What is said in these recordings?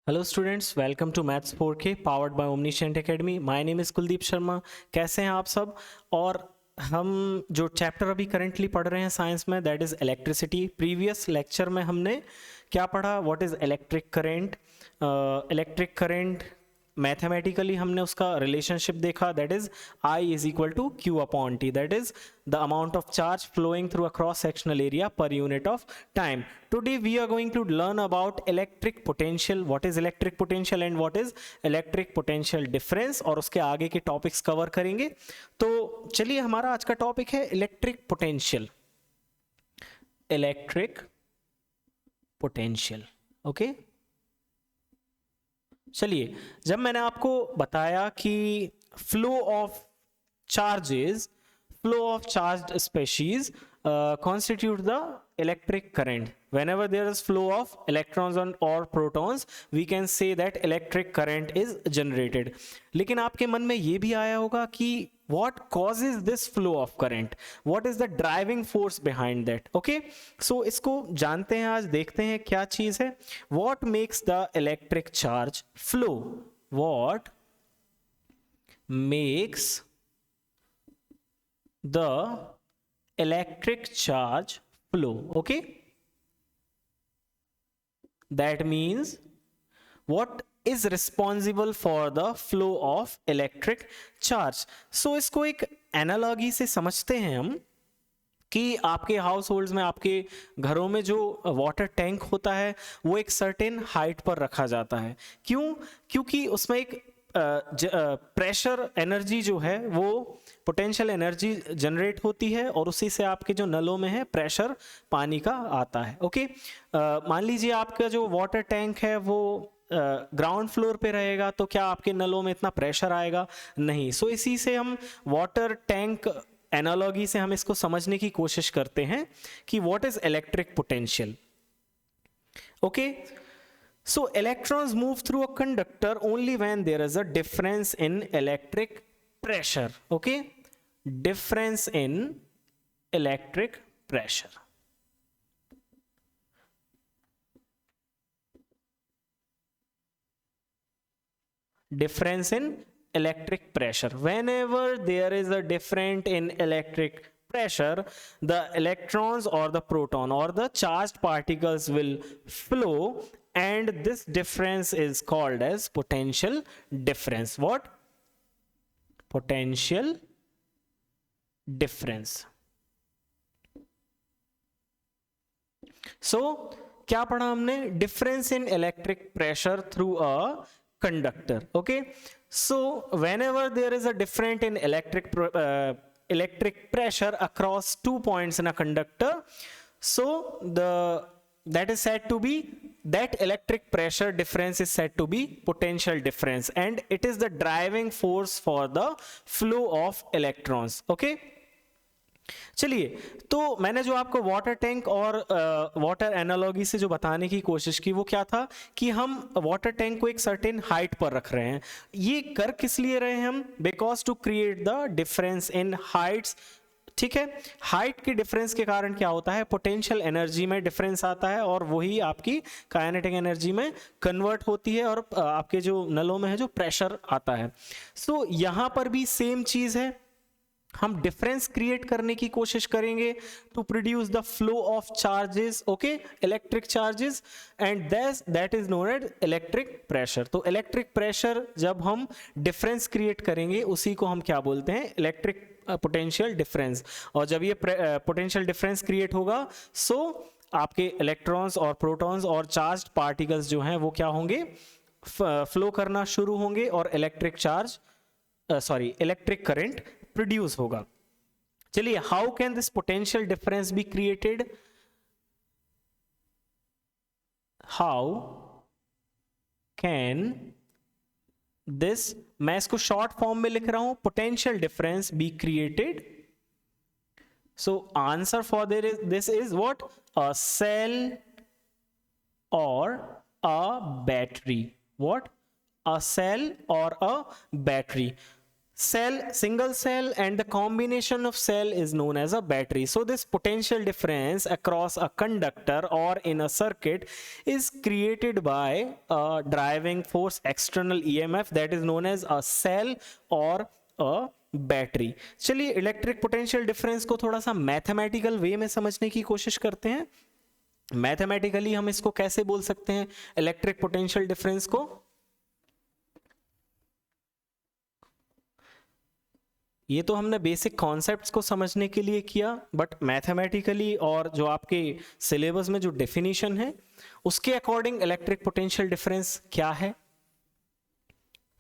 Hello students, welcome to maths 4K powered by omniscient academy. My name is Kuldeep Sharma. कैसे हैं आप सब? और हम जो चैप्टर अभी करेंटली पढ़ रहे हैं साइंस में, that is electricity. Previous lecture में हमने क्या पढ़ा? What is electric current. Electric current mathematically हमने उसका रिलेशनशिप देखा, that is I is equal to Q upon T, that is the amount of charge flowing through a cross sectional area per unit of time. Today we are going to learn about electric potential, what is electric potential and what is electric potential difference, और उसके आगे के topics cover करेंगे. तो चलिए, हमारा आज का टॉपिक है electric potential. Electric potential, okay. चलिए, जब मैंने आपको बताया कि flow of charges, flow of charged species constitute the electric current. Whenever there is flow of electrons or protons, we can say that electric current is generated. लेकिन आपके मन में ये भी आया होगा कि what causes this flow of current? What is the driving force behind that? Okay, so इसको जानते हैं, आज देखते हैं क्या चीज है. What makes the electric charge flow? What makes the electric charge flow? Okay, that means what is responsible for the flow of electric charge. So इसको एक एनालॉजी से समझते हैं हम कि आपके हाउस होल्ड्स में, आपके घरों में जो वाटर टैंक होता है वो एक सर्टेन हाइट पर रखा जाता है. क्यों? क्योंकि उसमें एक प्रेशर एनर्जी जो है वो पोटेंशियल एनर्जी जनरेट होती है और उसी से आपके जो नलों में है प्रेशर पानी का आता है. ओके, मान लीजिए आपका जो वाटर टैंक है वो ग्राउंड फ्लोर पे रहेगा, तो क्या आपके नलों में इतना प्रेशर आएगा? नहीं. सो इसी से हम वाटर टैंक एनालॉजी से हम इसको समझने की कोशिश करते हैं कि what is electric potential. Okay, so electrons move through a conductor only when there is a difference in electric pressure. Okay, difference in electric pressure. Difference in electric pressure. Whenever there is a difference in electric pressure, the electrons or the proton or the charged particles will flow, and this difference is called as potential difference. What? Potential difference. So क्या पढ़ा हमने? Difference in electric pressure through a conductor. Okay, so whenever there is a difference in electric pressure across 2 points in a conductor, so that is said to be, that electric pressure difference is said to be potential difference, and it is the driving force for the flow of electrons. Okay, चलिए, तो मैंने जो आपको water tank और water analogy से जो बताने की कोशिश की वो क्या था कि हम वाटर टैंक को एक सर्टेन हाइट पर रख रहे हैं. ये कर किस लिए रहे हैं हम? Because to create the difference in heights. ठीक है, हाइट के डिफरेंस के कारण क्या होता है? पोटेंशियल एनर्जी में डिफरेंस आता है और वही आपकी काइनेटिक एनर्जी में कन्वर्ट होती है और आपके जो नलों में है जो प्रेशर आता है. सो यहाँ पर भी सेम चीज है, हम डिफरेंस क्रिएट करने की कोशिश करेंगे to produce the flow of charges. Okay, electric charges, and that is known as electric pressure. तो इलेक्ट्रिक प्रेशर जब हम डिफरेंस क्रिएट करेंगे उसी को हम क्या बोलते हैं? Electric potential difference. और जब ये पोटेंशियल डिफरेंस क्रिएट होगा, सो आपके इलेक्ट्रॉन्स और प्रोटॉन्स और चार्ज्ड पार्टिकल्स जो हैं वो क्या होंगे? फ्लो करना शुरू होंगे और इलेक्ट्रिक करंट प्रोड्यूस होगा. चलिए, how can this potential difference be created? How can this, मैं इसको शॉर्ट फॉर्म में लिख रहा हूं, potential difference be created. So answer for this is what? A cell or a battery. What? A cell or a battery. cell, single cell, and the combination of cell is known as a battery. So this potential difference across a conductor or in a circuit is created by a driving force, external EMF, that is known as a cell or a battery. चलिए electric potential difference को थोड़ा सा mathematical वे में समझने की कोशिश करते हैं. मैथमेटिकली हम इसको कैसे बोल सकते हैं इलेक्ट्रिक पोटेंशियल डिफरेंस को? ये तो हमने बेसिक कॉन्सेप्ट्स को समझने के लिए किया, बट मैथमेटिकली और जो आपके सिलेबस में जो डेफिनेशन है उसके अकॉर्डिंग इलेक्ट्रिक पोटेंशियल डिफरेंस क्या है,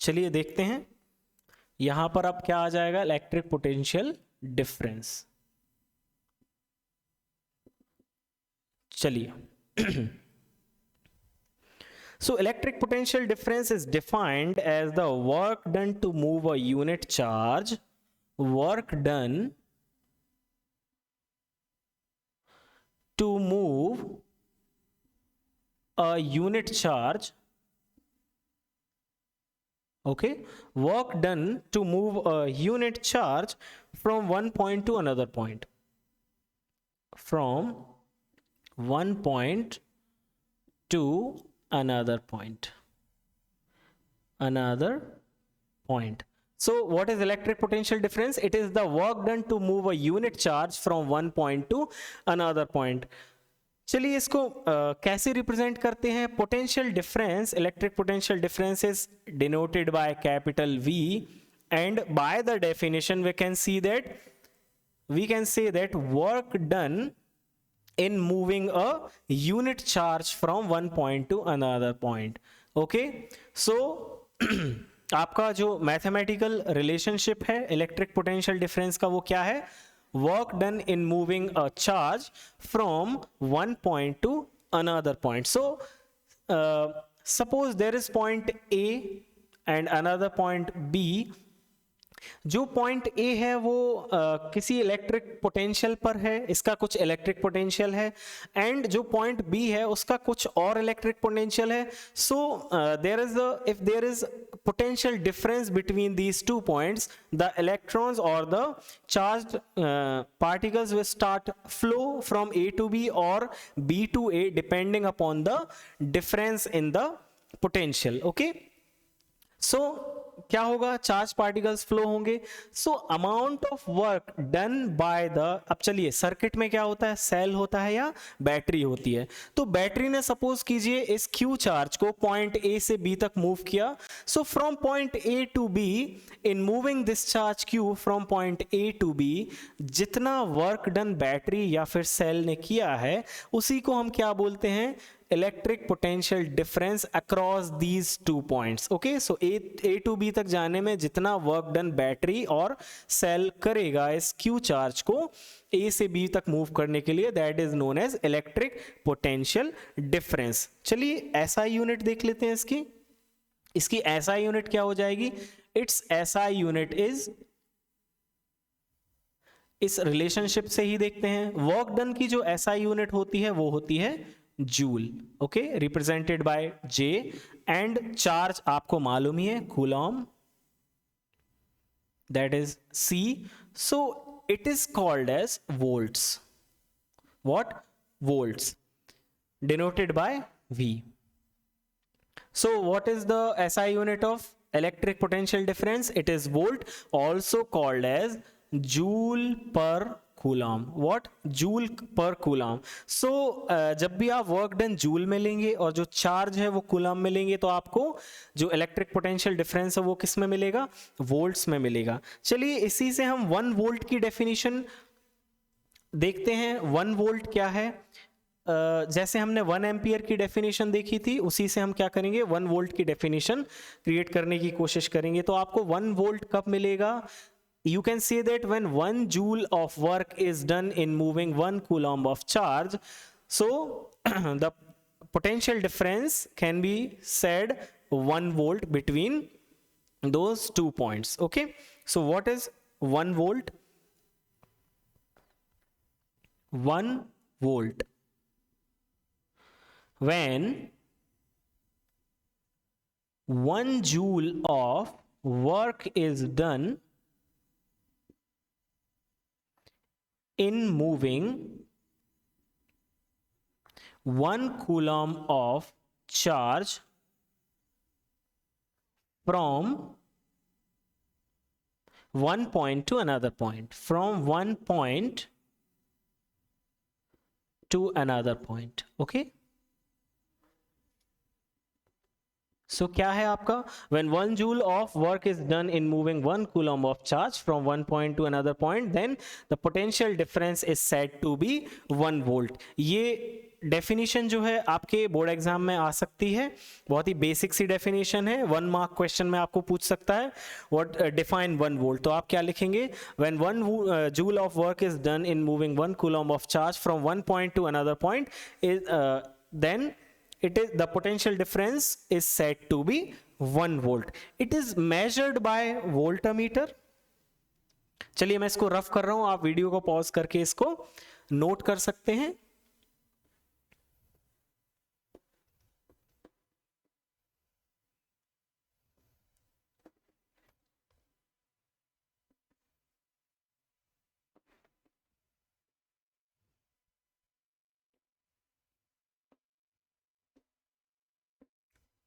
चलिए देखते हैं. यहां पर अब क्या आ जाएगा, इलेक्ट्रिक पोटेंशियल डिफरेंस. चलिए so electric potential difference is defined as the work done to move a unit charge, work done to move a unit charge, okay, work done to move a unit charge from one point to another point, from one point to another point. So what is electric potential difference? It is the work done to move a unit charge from one point to another point. चलिए इसको कैसे represent करते हैं? Potential difference, electric potential difference is denoted by capital V, and by the definition we can say that work done in moving a unit charge from one point to another point. Okay, so आपका जो mathematical relationship है electric potential difference का वो क्या है? Work done in moving a charge from one point to another point. So suppose there is point A and another point B. जो point A है वो किसी इलेक्ट्रिक पोटेंशियल पर है, इसका कुछ इलेक्ट्रिक पोटेंशियल है, एंड जो पॉइंट B है उसका कुछ और इलेक्ट्रिक पोटेंशियल है. सो if there is potential difference between these 2 points, the electrons or the charged particles will start flow from A to B or B to A depending upon the difference in the potential. Okay, so क्या होगा? Charge particles flow होंगे. So amount of work done by the, अब चलिए circuit में क्या होता है, cell होता है या बैटरी होती है. तो बैटरी ने सपोज कीजिए इस Q चार्ज को पॉइंट A से B तक मूव किया. So from point A to B, in moving this charge Q from point A to B, जितना वर्क डन बैटरी या फिर सेल ने किया है उसी को हम क्या बोलते हैं? Electric potential difference across these 2 points. Okay, so A to B तक जाने में जितना वर्क डन बैटरी और सेल करेगा इस Q चार्ज को A से B तक मूव करने के लिए, that is known as electric potential difference. चलिए SI यूनिट देख लेते हैं इसकी SI यूनिट क्या हो जाएगी? इट्स SI यूनिट इज, इस रिलेशनशिप से ही देखते हैं, वर्क डन की जो SI यूनिट होती है वो होती है joule. Okay, represented by J, and charge आपको मालूम ही है coulomb, that is C. So it is called as volts. What? Volts, denoted by V. So what is the SI unit of electric potential difference? It is volt, also called as joule per coulomb. What? Joule per coulomb. So जब भी आप work done joule में लेंगे और जो charge है वो coulomb में लेंगे तो आपको जो इलेक्ट्रिक पोटेंशियल डिफरेंस है वो किस में मिलेगा? वोल्ट्स में मिलेगा. चलिए इसी से हम 1 वोल्ट की डेफिनेशन देखते हैं. 1 वोल्ट क्या है? जैसे हमने 1 एम्पियर की डेफिनेशन देखी थी उसी से हम क्या करेंगे, 1 वोल्ट की डेफिनेशन क्रिएट करने की कोशिश करेंगे. तो आपको 1 वोल्ट कब मिलेगा? You can say that when 1 joule of work is done in moving 1 coulomb of charge, so the potential difference can be said 1 volt between those 2 points. Okay, so what is 1 volt? 1 volt, when 1 joule of work is done in moving 1 coulomb of charge from one point to another point, from one point to another point. Okay, so क्या है आपका, when 1 joule of work is done in moving 1 coulomb of charge from one point to another point, then the potential difference is said to be 1 volt. ये definition जो है आपके board exam में आ सकती है, बहुत ही बेसिक सी डेफिनेशन है, 1 mark question में आपको पूछ सकता है व्हाट डिफाइन 1 वोल्ट. तो आप क्या लिखेंगे, when 1 joule of work is done in moving 1 coulomb of charge from one point to another point, then it is the potential difference is said to be 1 volt. It is measured by voltmeter. चलिए मैं इसको rough कर रहा हूं, आप video को pause करके इसको नोट कर सकते हैं.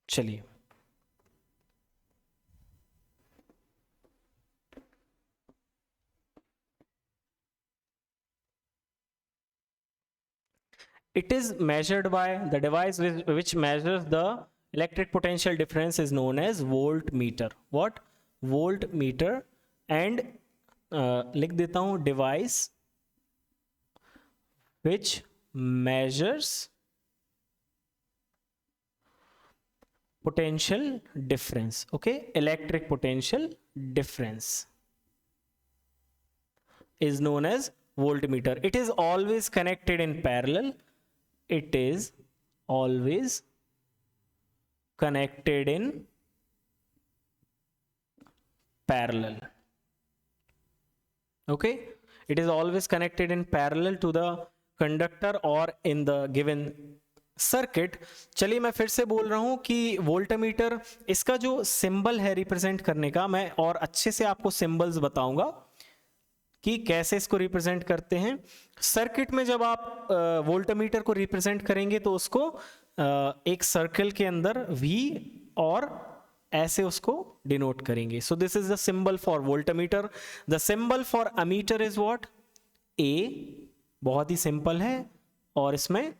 चलिए it is measured by the device which measures the electric potential difference is known as voltmeter. What? Voltmeter. And लिख देता हूं, device which measures potential difference. Okay, electric potential difference is known as voltmeter. It is always connected in parallel. It is always connected in parallel. Okay, it is always connected in parallel to the conductor or in the given circuit. चलिए मैं फिर से बोल रहा हूं कि voltmeter, इसका जो सिंबल है रिप्रेजेंट करने का, मैं और अच्छे से आपको सिंबल्स बताऊंगा कि कैसे इसको रिप्रेजेंट करते हैं. सर्किट में जब आप वोल्टमीटर को रिप्रेजेंट करेंगे तो उसको एक सर्कल के अंदर V और ऐसे उसको डिनोट करेंगे. So this is the symbol for voltmeter. The symbol for ammeter is what? A. बहुत ही सिंपल है और इसमें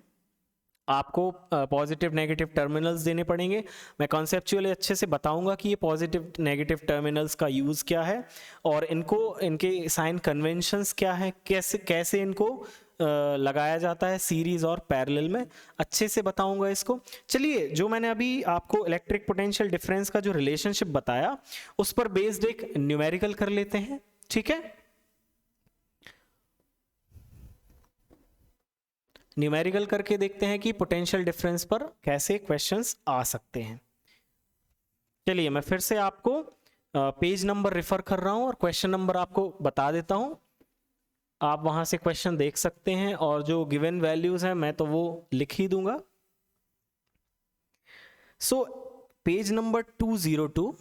आपको पॉजिटिव नेगेटिव टर्मिनल्स देने पड़ेंगे. मैं कॉन्सेप्चुअली अच्छे से बताऊंगा कि ये पॉजिटिव नेगेटिव टर्मिनल्स का यूज़ क्या है और इनको, इनके साइन कन्वेंशंस क्या है, कैसे इनको लगाया जाता है सीरीज और पैरेलल में, अच्छे से बताऊंगा इसको. चलिए जो मैंने अभी आपको इलेक्ट्रिक पोटेंशियल डिफरेंस का जो रिलेशनशिप बताया उस पर बेस्ड एक न्यूमेरिकल कर लेते हैं. ठीक है, न्यूमेरिकल करके देखते हैं कि पोटेंशियल डिफरेंस पर कैसे क्वेश्चंस आ सकते हैं. चलिए मैं फिर से आपको पेज नंबर रेफर कर रहा हूं और क्वेश्चन नंबर आपको बता देता हूं. आप वहां से क्वेश्चन देख सकते हैं और जो गिवन वैल्यूज हैं मैं तो वो लिख ही दूंगा. So page number 202,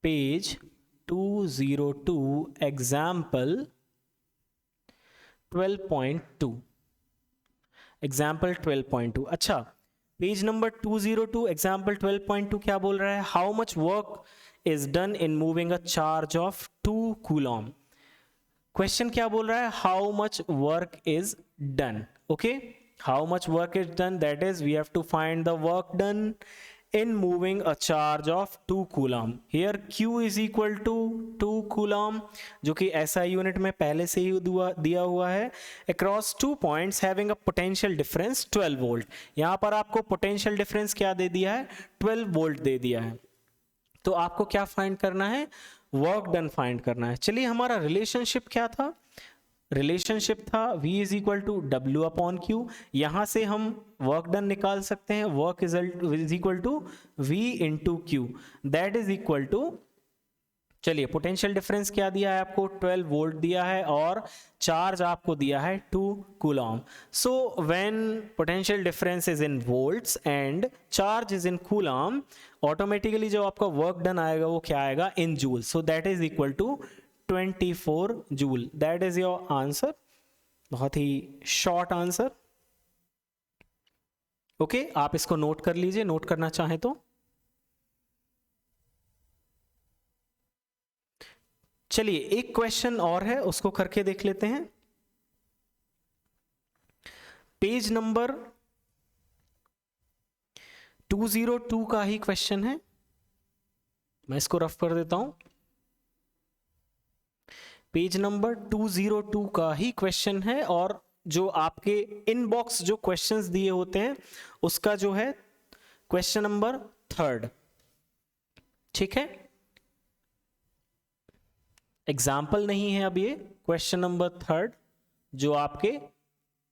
page 202, example 12.2, example 12.2. अच्छा, पेज नंबर 202 एग्जाम्पल 12.2 क्या बोल रहा है? How much work is done in moving a charge of 2 coulomb. Question क्या बोल रहा है? How much work is done. Okay, how much work is done, that is we have to find the work done in moving a charge of 2 coulomb. Here Q is equal to 2 coulomb, जो कि SI unit में पहले से ही दिया हुआ है, across 2 points having a potential difference 12 volt. यहाँ पर आपको potential difference क्या दे दिया है? 12 volt दे दिया है. तो आपको क्या फाइंड करना है? वर्क डन फाइंड करना है. चलिए हमारा रिलेशनशिप क्या था? रिलेशनशिप था V is equal to W upon Q. यहां से हम वर्क डन निकाल सकते हैं. Work is equal to V into Q, that is equal to चलिए पोटेंशियल डिफरेंस क्या दिया है आपको, 12 वोल्ट दिया है और चार्ज आपको दिया है 2 coulomb. So when potential difference is in volts and charge is in coulomb, automatically जो आपका वर्क डन आएगा वो क्या आएगा, in joule. So that is equal to 24 joule. That is your answer. बहुत ही शॉर्ट आंसर. ओके, आप इसको नोट कर लीजिए, नोट करना चाहें तो. चलिए एक क्वेश्चन और है, उसको करके देख लेते हैं. पेज नंबर 202 का ही क्वेश्चन है. मैं इसको रफ कर देता हूं. पेज नंबर 202 का ही क्वेश्चन है और जो आपके इनबॉक्स जो क्वेश्चंस दिए होते हैं उसका जो है क्वेश्चन नंबर 3. ठीक है, एग्जाम्पल नहीं है अब, ये क्वेश्चन नंबर 3 जो आपके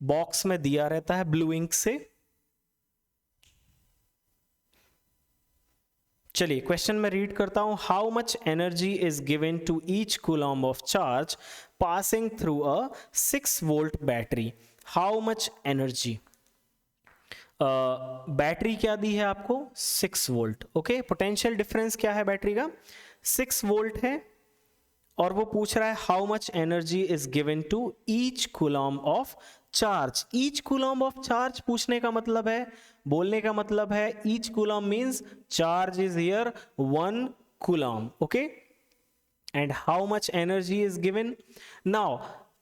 बॉक्स में दिया रहता है ब्लू इंक से. चलिए क्वेश्चन में रीड करता हूं. How much energy is given to each coulomb of charge passing through a 6 volt battery. How much energy, battery क्या दी है आपको, 6 वोल्ट. ओके, पोटेंशियल डिफरेंस क्या है बैटरी का, 6 वोल्ट है और वो पूछ रहा है how much energy is given to each coulomb of charge. Each coulomb of charge पूछने का मतलब है, बोलने का मतलब है each coulomb means charge is here 1 coulomb. Okay, and how much energy is given. Now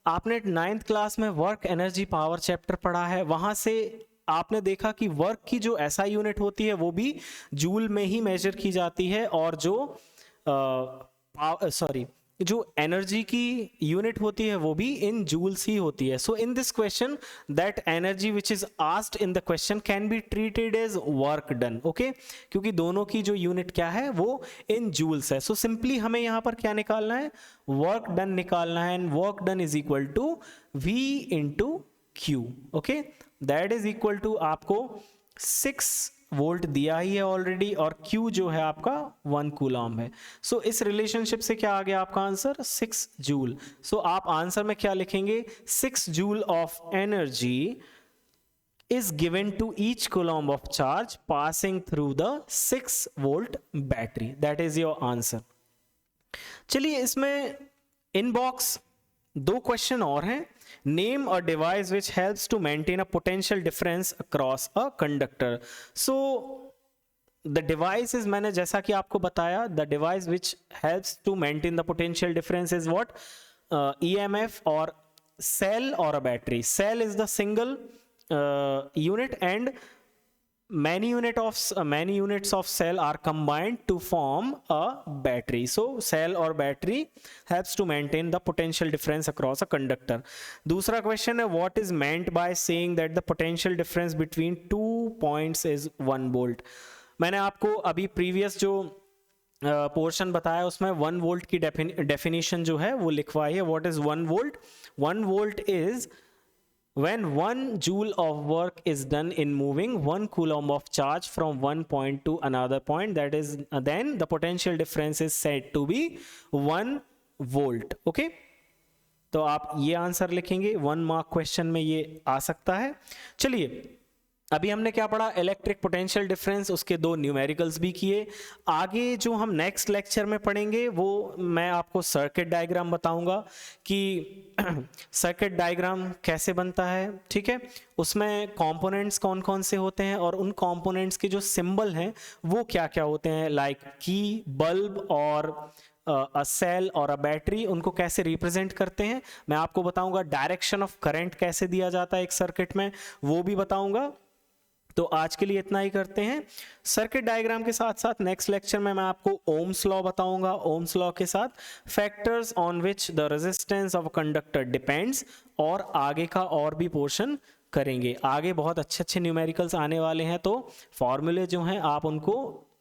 आपने 9th क्लास में वर्क एनर्जी पावर चैप्टर पढ़ा है, वहां से आपने देखा कि वर्क की जो ऐसा यूनिट होती है वो भी जूल में ही मेजर की जाती है और जो एनर्जी की यूनिट होती है वो भी इन जूल्स ही होती है. So in this question that energy which is asked in the question can be treated as work done. Okay, क्योंकि दोनों की जो यूनिट क्या है वो इन जूल्स है. सो सिंपली हमें यहाँ पर क्या निकालना है, वर्क डन निकालना है. And work done is equal to V into Q. Okay, that is equal to आपको 6 वोल्ट दिया ही है ऑलरेडी और Q जो है आपका 1 कूलॉम है. सो इस रिलेशनशिप से क्या आ गया आपका आंसर, 6 जूल. सो आप आंसर में क्या लिखेंगे, 6 joule of energy is given to each coulomb of charge passing through the 6 volt battery. That is your answer. चलिए इसमें इनबॉक्स 2 क्वेश्चन और हैं. Name a device which helps to maintain a potential difference across a conductor. So the device is, मैंने जैसा कि आपको बताया, the device which helps to maintain the potential difference is what, EMF or cell or a battery. Cell is the single unit and many units of cell are combined to form a battery. So cell or battery helps to maintain the potential difference across a conductor. दूसरा question है, what is meant by saying that the potential difference between 2 points is 1 volt. मैंने आपको अभी previous जो portion बताया उसमें 1 volt की definition जो है वो लिखवाई है. What is 1 volt? 1 volt is when 1 joule of work is done in moving 1 coulomb of charge from one point to another point, that is then the potential difference is said to be 1 volt. okay, तो आप ये answer लिखेंगे. 1 mark question में ये आ सकता है. चलिए अभी हमने क्या पढ़ा, इलेक्ट्रिक पोटेंशियल डिफरेंस, उसके 2 न्यूमेरिकल्स भी किए. आगे जो हम नेक्स्ट लेक्चर में पढ़ेंगे वो मैं आपको सर्किट डायग्राम बताऊंगा कि सर्किट डायग्राम कैसे बनता है. ठीक है, उसमें कंपोनेंट्स कौन कौन से होते हैं और उन कंपोनेंट्स के जो सिंबल हैं वो क्या क्या होते हैं, लाइक की, बल्ब और अ सेल और अ बैटरी, उनको कैसे रिप्रेजेंट करते हैं मैं आपको बताऊंगा. डायरेक्शन ऑफ करंट कैसे दिया जाता है एक सर्किट में वो भी बताऊंगा. तो आज के लिए इतना ही करते हैं. सर्किट डायग्राम के साथ साथ नेक्स्ट लेक्चर में मैं आपको ओम्स लॉ बताऊंगा. ओम्स लॉ के साथ factors on which the resistance of conductor depends, और आगे का और भी पोर्शन करेंगे. आगे बहुत अच्छे अच्छे न्यूमेरिकल्स आने वाले हैं, तो फॉर्मूले जो हैं आप उनको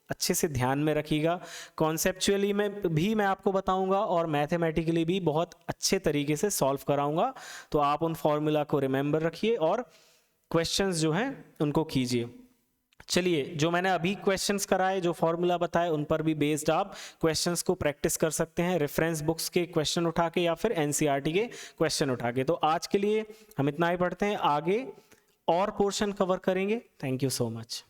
अच्छे से ध्यान में रखिएगा. कॉन्सेप्चुअली में भी मैं आपको बताऊंगा और मैथमेटिकली भी बहुत अच्छे तरीके से सॉल्व कराऊंगा. तो आप उन फॉर्मूला को रिमेंबर रखिए और क्वेश्चंस जो हैं उनको कीजिए. चलिए, जो मैंने अभी क्वेश्चंस कराए, जो फॉर्मूला बताए, उन पर भी बेस्ड आप क्वेश्चंस को प्रैक्टिस कर सकते हैं, रेफरेंस बुक्स के क्वेश्चन उठा के या फिर एनसीईआरटी के क्वेश्चन उठा के। तो आज के लिए हम इतना ही पढ़ते हैं, आगे और पोर्शन कवर करेंगे। Thank you so much.